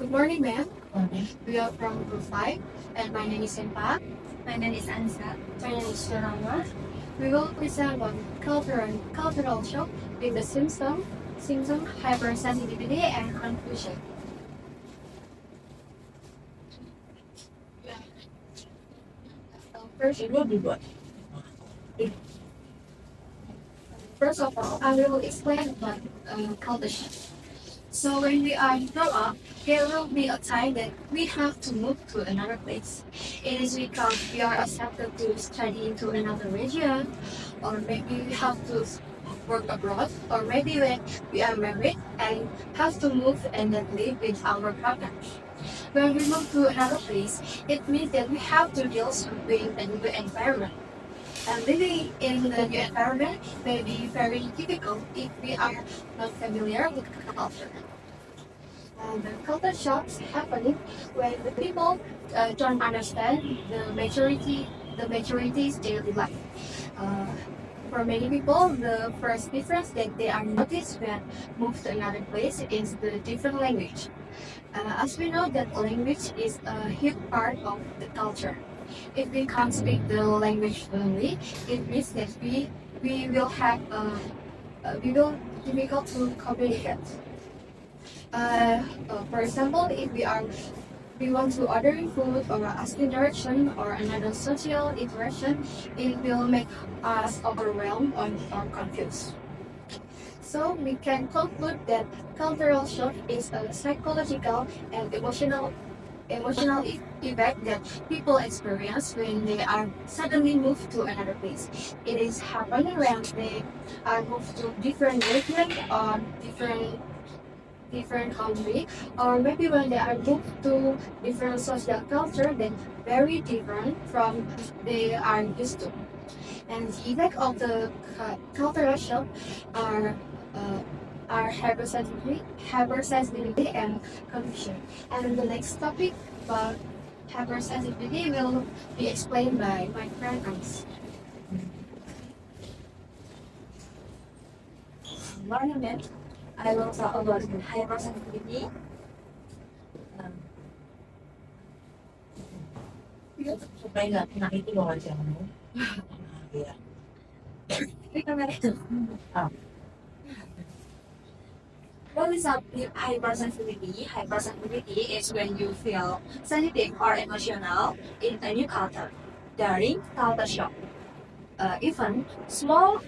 Good morning, ma'am. We are from Group 5, and my name is Empa. My name is Ansa. My name is Sharama. We will present on cultural shock with the symptom, hypersensitivity, and confusion. First of all, I will explain about culture shock. So when we are grow up, there will be a time that we have to move to another place. It is because we are accepted to study into another region, or maybe we have to work abroad, or maybe when we are married and have to move and then live with our partners. When we move to another place, it means that we have to deal with a new environment. And living in the new environment may be very difficult if we are not familiar with the culture. The culture shocks happening when the people don't understand the majority's daily life. Uh, for many people, the first difference that they are noticed when moved to another place is the different language. As we know that language is a huge part of the culture. If we can't speak the language fluently, it means that we will have we will difficult to communicate. For example, if we want to order food or asking direction or another social interaction, it will make us overwhelmed or confused. So we can conclude that cultural shock is a psychological and emotional effect that people experience when they are suddenly moved to another place. It is happening when they are moved to different region or different country, or maybe when they are moved to different social culture that very different from they are used to. And the effect of the cultural shock are uh, hypersensitivity and confusion. And the next topic about hypersensitivity will be explained by my friend Ans. Morning, ma'am. I will talk about hypersensitivity. Supaya nggak kena itu loh wajahmu. Iya. What is hypersensitivity? Hypersensitivity is when you feel sensitive or emotional in a new culture during culture shock. Even small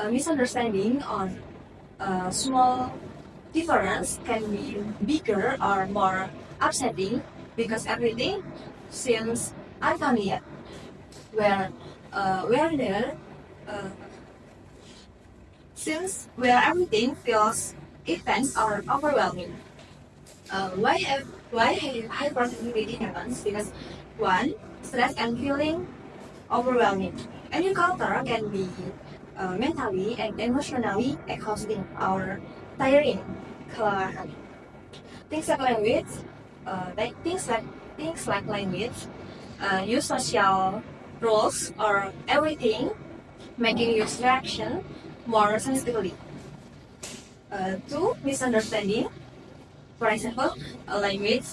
misunderstanding on small difference can be bigger or more upsetting because everything seems unfamiliar. Where there since where everything feels intense or overwhelming. Why hypersensitivity happens? Because one, stress and feeling overwhelming. A new culture can be mentally and emotionally exhausting or tiring. Kelelahan. Things like language, things like language, new social rules or everything, making your reaction more sensitively. Two, misunderstanding. For example, a language.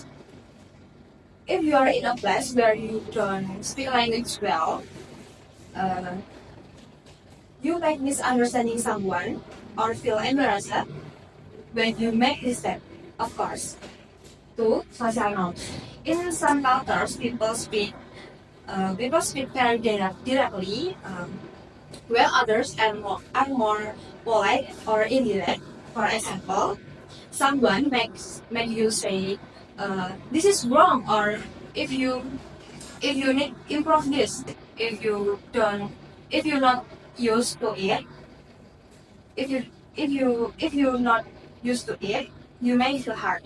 If you are in a place where you don't speak language well, you might misunderstanding someone or feel embarrassed when you make this step, of course. Two, social norms. In some cultures, people speak very directly, while others are more polite or indirect. For example, someone make you say, "This is wrong," or if you need improve this, if you're not used to it, if you're not used to it, you may feel hurt.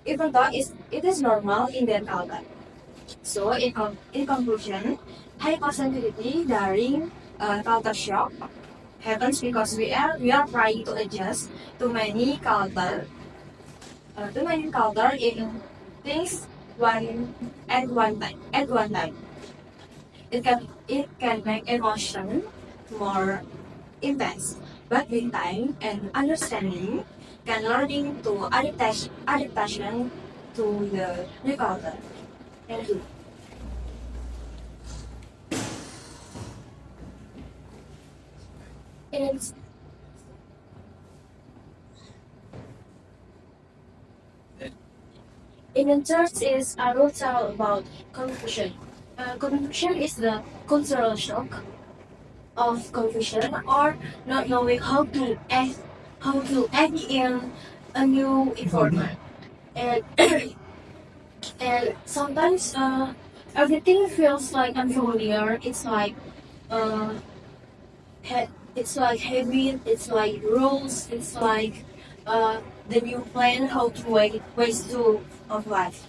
Even though it is normal in their culture. So in conclusion, hypersensitivity during culture shock happens because we are trying to adjust to many culture in things at one time. It can make emotion more intense, but with time and understanding, can learning to adaptation to the new culture. Thank you. It's In the third is I will tell about confusion. Confusion is the cultural shock of confusion or not knowing how to act in a new environment. And and sometimes everything feels like unfamiliar. Uh, it's like habit. It's like rules. It's like the new plan how to ways to of life.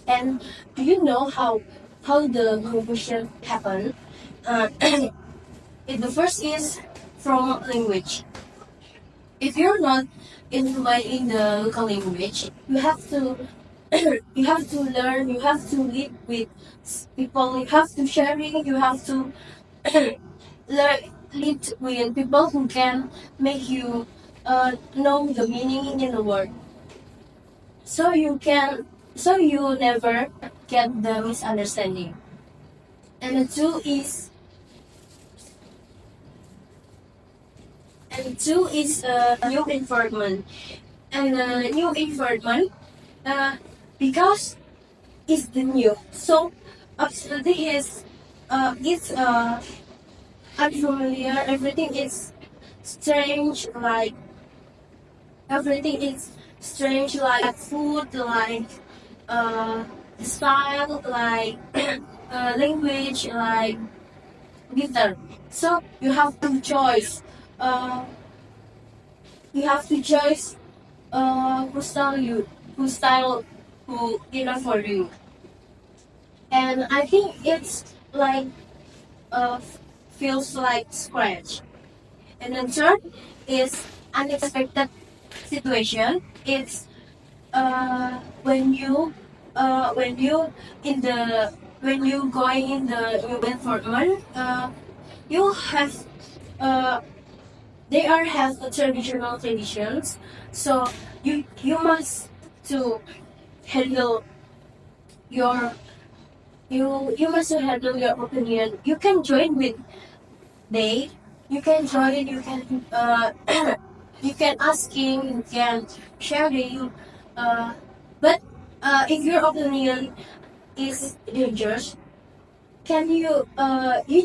And do you know how the confusion happened? Uh, the first is from language. If you're not influent in the local language, you have to you have to learn. You have to live with people. You have to sharing. You have to learn live with people who can make you know the meaning in the word. So you never get the misunderstanding. And the two is new environment. And the new environment, because it's the new. So absolutely is it's unfamiliar. Everything is strange. Like everything is strange. Like food. Like uh, style. Like language. Like guitar. So you have to choice. Uh, you have to choice who style who enough for you. And I think it's like uh feels like scratch. And then third is unexpected situation. It's when you in the when you going in the new environment, you have uh they are have the traditional traditions, so you must to handle your you must handle your opinion. You can join with they. You can join. You can you can asking. You can sharing. Uh, but if your opinion is dangerous, can you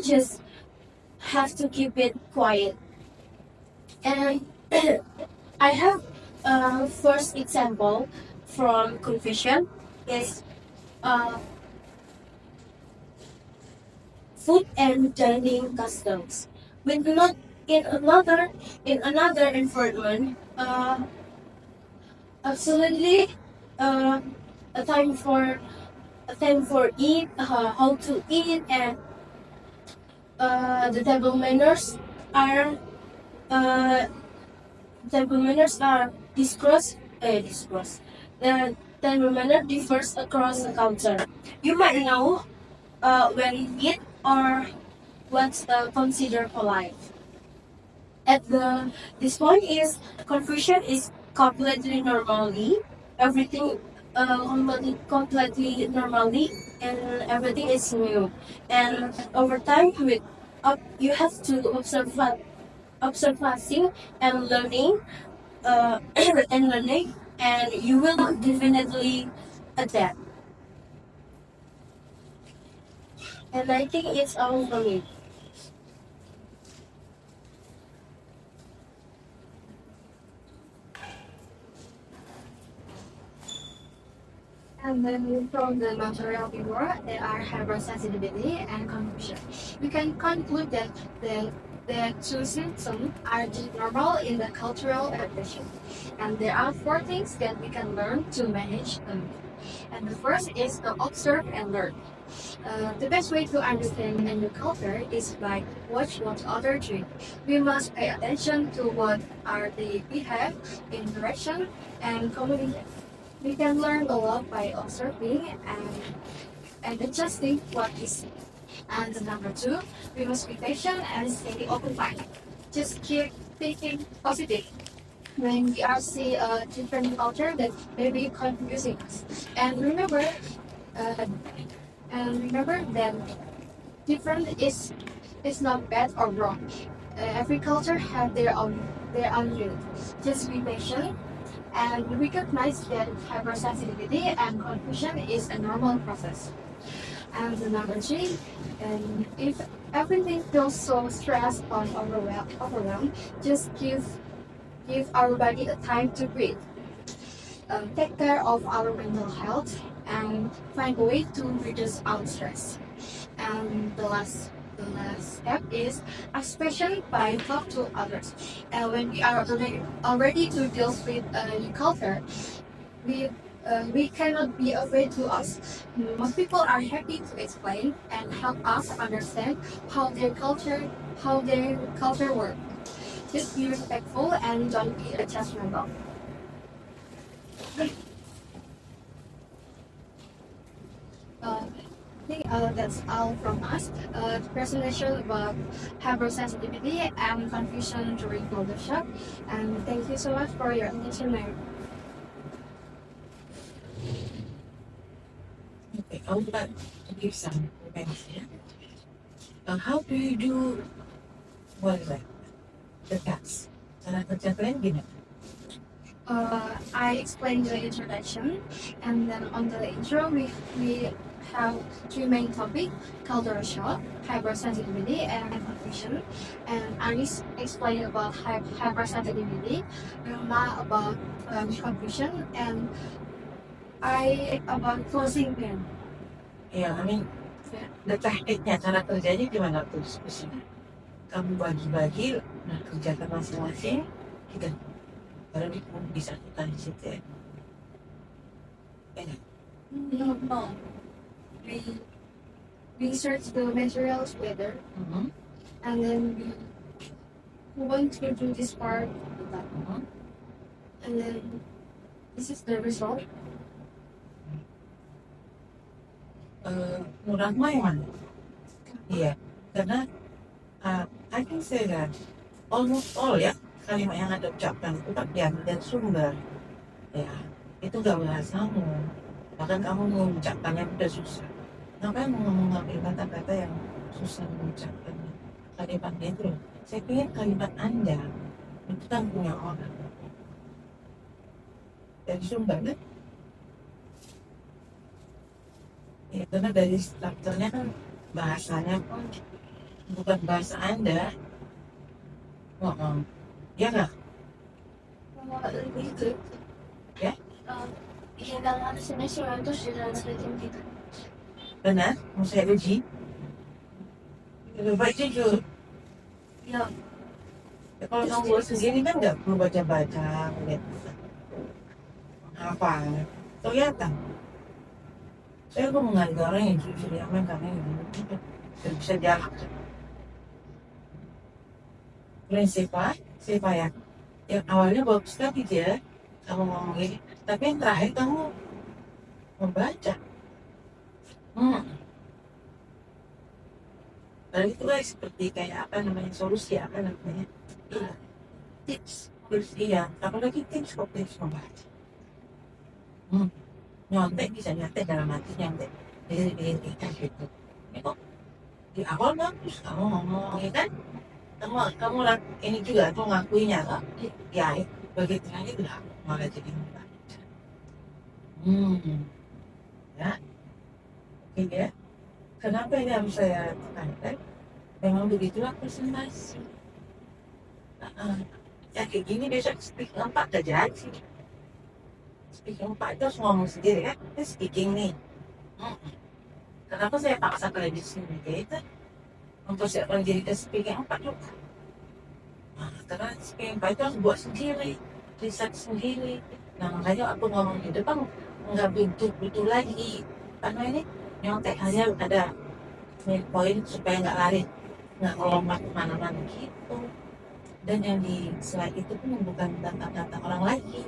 just have to keep it quiet. And I have first example from confession is uh, food and dining customs. When not in another environment, absolutely uh, a time for a time for eat, how to eat, and the table manners are uh, discussed. The table manner differs across the culture. You might know when eat or what's considered polite. At the this point is confusion is completely normally everything completely normally and everything is new. And over time with you have to observing and learning and learning, and you will definitely adapt. And I think it's all for me. And then from the material before, there are hypersensitivity and confusion. We can conclude that the two symptoms are normal in the cultural adaptation. And there are four things that we can learn to manage them. And the first is to observe and learn. The best way to understand a new culture is by watch what others do. We must pay attention to what are they behave, interaction, and communicate. We can learn a lot by observing and adjusting what we see. And number two, we must be patient and stay open-minded. Just keep thinking positive. when we are see a different culture that may be confusing us. And uh, remember that different is not bad or wrong. Every culture has their own unit. Just be patient and recognize that hypersensitivity and confusion is a normal process. And the number three, and if everything feels so stressed or overwhelmed, just give our body a time to breathe. Take care of our mental health and find a way to reduce our stress. And the last step is expression by talk to others. And when we are already to deal with a new culture, we cannot be afraid to ask. Most people are happy to explain and help us understand how their culture works. Just be respectful and don't be judgmental. I think that's all from us. The presentation about hypersensitivity and confusion during culture shock. And thank you so much for your attention, ma'am. Okay, I would like to give some comments here. How do you do, what is that, the task? Cara kerja kalian gimana? I explained the introduction, and then on the intro we have three main topics: cultural shock, hypersensitivity, and confusion. And Aris explained about hypersensitivity, Rama about confusion, and I about closing them. Ya, I mean, the tekniknya, cara kerjanya gimana tuh diskusinya? Kamu bagi-bagi, nah kerjakan masing-masing, kita baru bisa kita di situ ya. Ya, No. We we search the materials together, and then we want to do this part, and then this is the result. Menurutmu yang mana? Iya, karena I can say that almost all ya kalimat yang Anda ucapkan itu kan diambil dari sumber. Ya, itu gak bahasamu. Bahkan kamu mengucapkannya udah susah. Ngapain mau mengambil kata-kata yang susah mengucapkannya? Kalimatnya itu loh. Saya pikir kalimat Anda itu kan punya orang. Dari sumber kan? Ya, karena dari strukturnya kan bahasanya pun bukan bahasa Anda. Ya nggak? Lebih ke Ya? iya kalau ada semester itu sudah sering gitu. Benar? Mau saya uji? Lebih baik jujur. Ya, Ya, kalau kamu buat sendiri kan nggak perlu baca-baca, lihat apa, kelihatan. Saya kok menghargai orang yang jujur ya, karena itu bisa jalan. Siapa ya? Yang awalnya bagus tadi dia, kamu ngomong gini, tapi yang terakhir kamu membaca. Lalu itu kan seperti kayak apa namanya solusi apa namanya? Iya, tips iya. Apalagi tips membaca. Nyontek bisa nyontek dalam arti nyontek diri kita gitu. Ini kok di awal bagus kamu ngomong ya kan? Kamu ini juga tuh ngakuinya kak? Ya, begitu aja udah malah jadi membaca. Ya, oke ya. Kenapa ini harus saya tekankan? Memang begitulah presentasi. Ya kayak gini besok speak 4 aja sih. Speaking 4 itu harus ngomong sendiri kan? Ini speaking nih. Kenapa saya paksa kalian di sini? Kayak itu mempersiapkan diri ke speaking 4 juga. Karena speaking 4 itu harus buat sendiri, riset sendiri. Nah makanya aku ngomong di depan nggak betul-betul lagi. Karena ini nyontek hanya ada poin supaya nggak lari, nggak melompat kemana-mana gitu. Dan yang di slide itu pun bukan data-data orang lagi.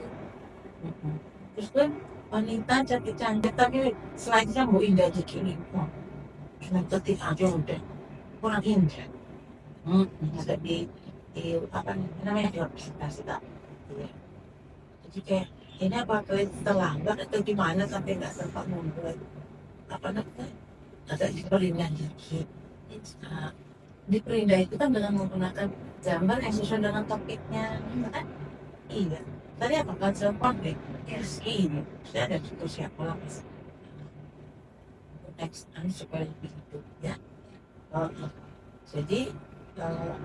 Terus kan wanita cantik-cantik tapi slide-nya mau indah aja gini. Cuma ketik aja udah kurang indah. Ada di apa namanya di representasi tak Iya. Jadi kayak ini apa kalian terlambat atau gimana sampai nggak sempat membuat apa namanya agak diperindah dikit. Nah, diperindah itu kan dengan menggunakan gambar yang sesuai dengan topiknya, gitu kan? Iya. Tadi apa kan konflik? Yes, ini. Saya ada situ siapa lah mas. Next time supaya lebih hidup ya. Jadi uh,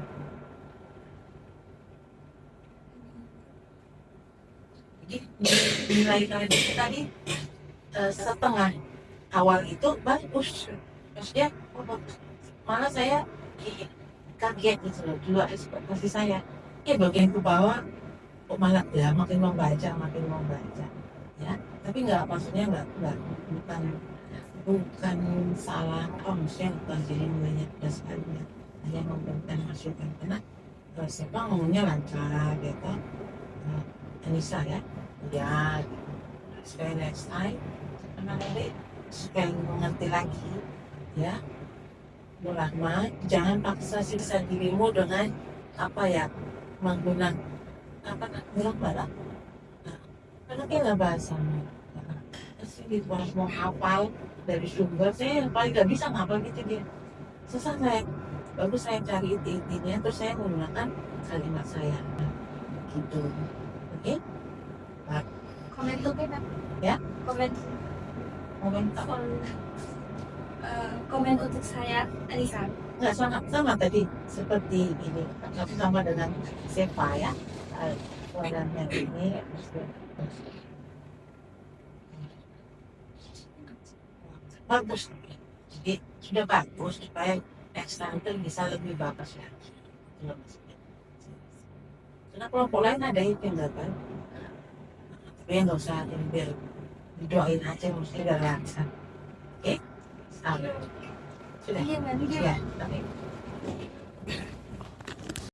jadi nilai kalian itu tadi setengah awal itu bagus. Maksudnya oh, bagus. Malah saya kaget gitu loh, dua ekspektasi saya. Bagian ke bawah kok malah ya makin membaca ya. Tapi nggak maksudnya nggak bukan bukan salah maksudnya bukan jadi banyak dasarnya hanya memberikan masukan karena siapa ngomongnya lancar gitu. Anissa ya gitu. Supaya next time nanti supaya mengerti lagi ya ulama jangan paksa siksa dirimu dengan apa ya menggunakan apa bilang balak karena kita bahasanya terus gitu harus mau hafal dari sumber saya yang paling gak bisa ngapal gitu dia susah saya bagus saya cari intinya terus saya menggunakan kalimat saya gitu oke nah, Komen tuh kan? ya Komen. komen apa Komen untuk saya, Anissa. nggak sama tadi seperti ini tapi sama dengan siapa ya warnanya ini bagus jadi sudah bagus supaya next time itu bisa lebih bagus ya karena kelompok lain ada itu enggak kan tapi yang nggak usah biar didoain aja mesti udah lancar oke sudah Iya, Mbak. ya tapi